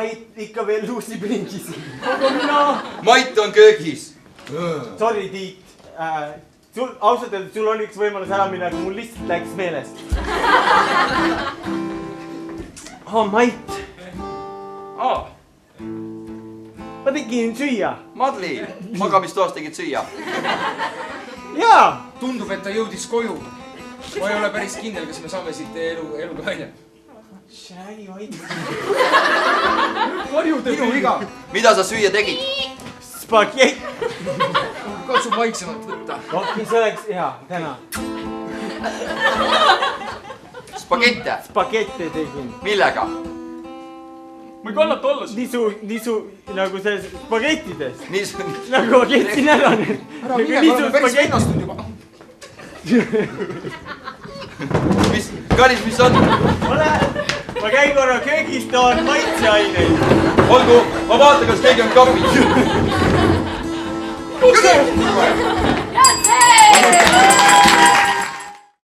Mait ikka veel luusib ringis. Mait on köögis. Sorry, Tiit. Ausalt öeldes, sul oli üks võimalus ära minna, aga mul lihtsalt läks meelest. Mait. Ma tegin süüa. Madli, magamistoas tegid süüa. Jaa. Tundub, et ta jõudis koju. Ma ei ole päris kindel, kas me saame siit eluga välja. Räägi Mait. Minu viga. Mida sa süüa tegid? Spagett. Katsu vaiksemalt võtta. Mis oleks hea, täna. Spagette. Spagette tegin. Millega? Ma ei kannata olla siin. Nisu, nagu selles spagettides. Nisu. Nagu ma ketsin ära nüüd. Ära mine, kui oleme päris vennastunud juba. Karis, mis on? Ma käin korra köögis, tahan maitseaineid. Olgu, ma vaatan, kas keegi on kapis. Kus see?